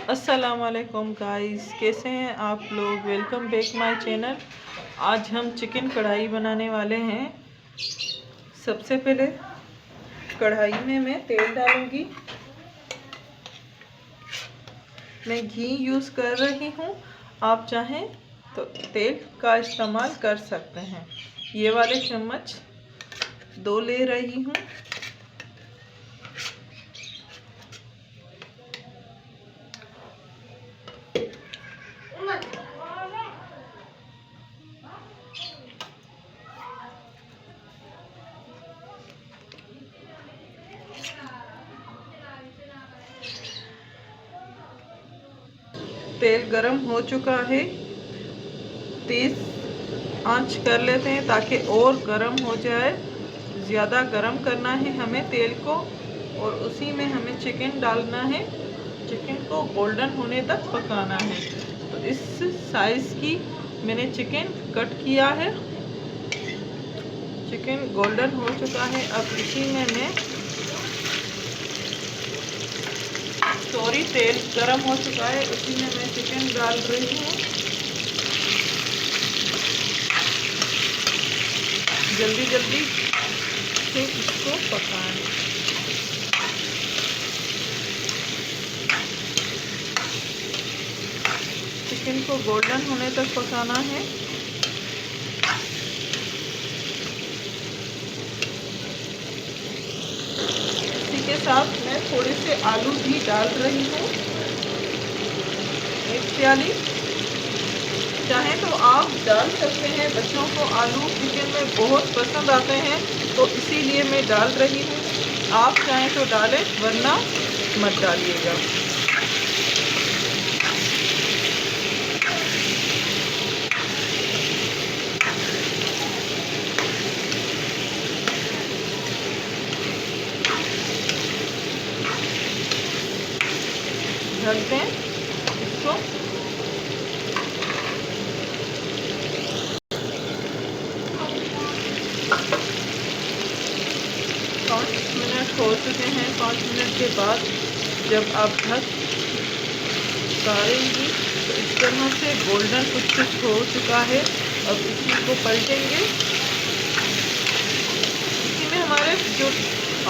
अस्सलाम वालेकुम गाइस, कैसे हैं आप लोग। Welcome back my channel. आज हम चिकन कढ़ाई बनाने वाले हैं। सबसे पहले कढ़ाई में मैं तेल डालूंगी। मैं घी यूज़ कर रही हूँ, आप चाहें तो तेल का इस्तेमाल कर सकते हैं। ये वाले चम्मच 2 ले रही हूँ। तेल गरम हो चुका है। तेज आंच कर लेते हैं ताकि और गरम हो जाए। ज़्यादा गरम करना है हमें तेल को, और उसी में हमें चिकन डालना है। चिकन को गोल्डन होने तक पकाना है। तो इस साइज़ की मैंने चिकन कट किया है। चिकन गोल्डन हो चुका है। अब इसी में मैं तेल गरम हो चुका है, उसी में मैं चिकन डाल रही हूँ। जल्दी जल्दी से इसको पकाएं। चिकन को गोल्डन होने तक पकाना है। इसी के साथ मैं थोड़े से आलू भी डाल रही हूँ, 1 प्याली। चाहे तो आप डाल सकते हैं, बच्चों को आलू चिकन में बहुत पसंद आते हैं, तो इसीलिए मैं डाल रही हूँ। आप चाहें तो डालें, वरना मत डालिएगा। ढक दें इसको। 5 मिनट हो चुके हैं। 5 मिनट के बाद जब आप ढक उतारेंगी तो इस तरह से गोल्डन कुछ हो चुका है। अब इसी को पलटेंगे। इसी में हमारे जो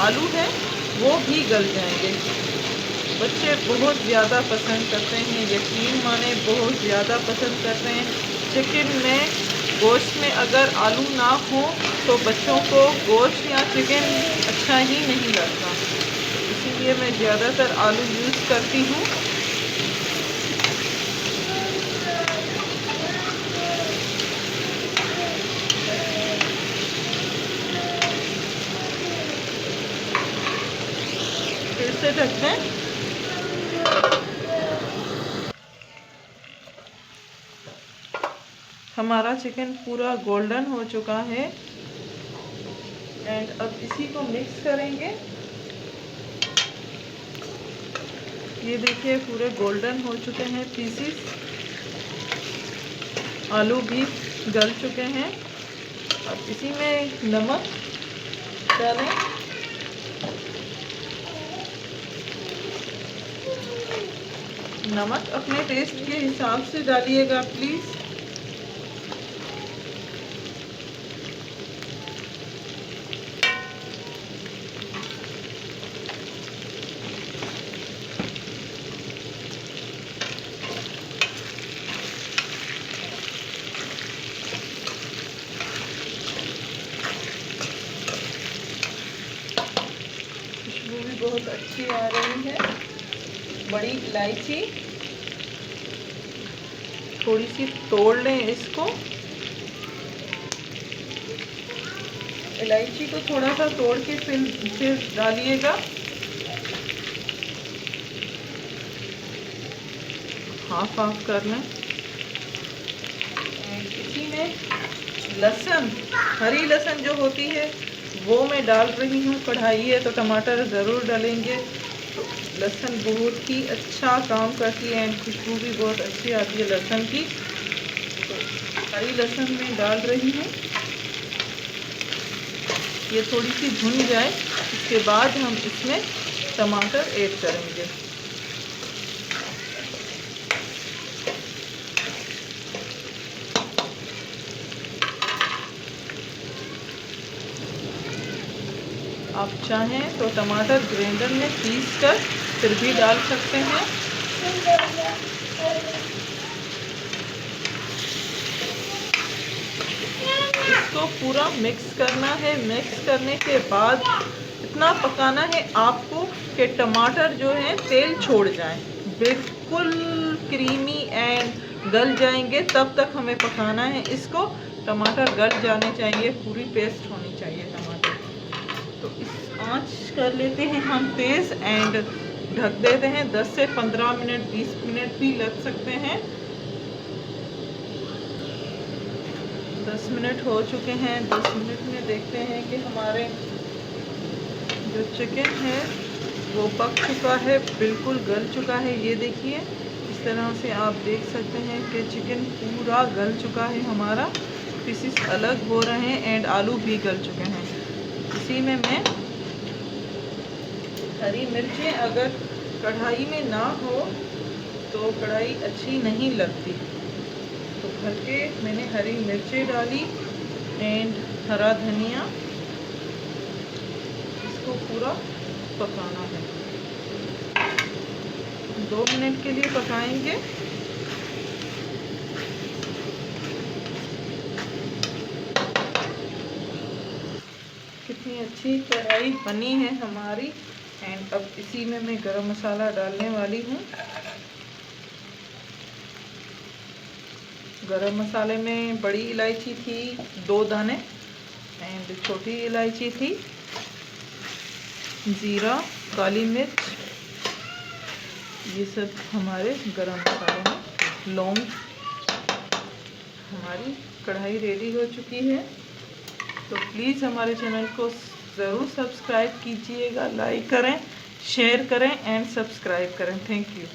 आलू है वो भी गल जाएंगे। बच्चे बहुत ज़्यादा पसंद करते हैं, यकीन माने बहुत ज़्यादा पसंद करते हैं। चिकन में, गोश्त में अगर आलू ना हो तो बच्चों को गोश्त या चिकन अच्छा ही नहीं लगता। इसीलिए मैं ज़्यादातर आलू यूज़ करती हूँ। फिर से ढक दें। हमारा चिकन पूरा गोल्डन हो चुका है। एंड अब इसी को मिक्स करेंगे। ये देखिए पूरे गोल्डन हो चुके हैं पीसीस। आलू भी गल चुके हैं। अब इसी में नमक डालें। नमक अपने टेस्ट के हिसाब से डालिएगा प्लीज़। खुशबू भी बहुत अच्छी आ रही है। बड़ी इलायची थोड़ी सी तोड़ लें इसको। इलायची को थोड़ा सा तोड़ के फिर डालिएगा। हाफ कर लें। इसी में लहसुन, हरी लहसुन जो होती है वो मैं डाल रही हूँ। कढ़ाई है तो टमाटर ज़रूर डालेंगे। तो लहसुन बहुत ही अच्छा काम करती है, खुशबू भी बहुत अच्छी आती है लहसुन की। तो हरी लहसुन मैं डाल रही हूँ। ये थोड़ी सी भुन जाए, इसके बाद हम इसमें टमाटर ऐड करेंगे। आप चाहें तो टमाटर ग्राइंडर में पीस कर फिर भी डाल सकते हैं। इसको पूरा मिक्स करना है। मिक्स करने के बाद इतना पकाना है आपको कि टमाटर जो है तेल छोड़ जाए, बिल्कुल क्रीमी एंड गल जाएंगे, तब तक हमें पकाना है इसको। टमाटर गल जाने चाहिए, पूरी पेस्ट होनी चाहिए टमाटर। तो इस आंच कर लेते हैं हम तेज़ एंड ढक देते हैं। 10 से 15 मिनट, 20 मिनट भी लग सकते हैं। 10 मिनट हो चुके हैं। 10 मिनट में देखते हैं कि हमारे जो चिकन है वो पक चुका है, बिल्कुल गल चुका है। ये देखिए, इस तरह से आप देख सकते हैं कि चिकन पूरा गल चुका है हमारा। पीसेस अलग हो रहे हैं एंड आलू भी गल चुके हैं। इसी में मैं हरी मिर्चें, अगर कढ़ाई में ना हो तो कढ़ाई अच्छी नहीं लगती, तो भर के मैंने हरी मिर्चें डाली एंड हरा धनिया। इसको पूरा पकाना है, 2 मिनट के लिए पकाएंगे। कितनी अच्छी कढ़ाई बनी है हमारी। एंड अब इसी में मैं गरम मसाला डालने वाली हूँ। गरम मसाले में बड़ी इलायची थी 2 दाने एंड छोटी इलायची थी, जीरा, काली मिर्च, ये सब हमारे गरम मसाले में। लौंग। हमारी कढ़ाई रेडी हो चुकी है। तो प्लीज़ हमारे चैनल को ज़रूर सब्सक्राइब कीजिएगा, लाइक करें, शेयर करें एंड सब्सक्राइब करें। Thank you.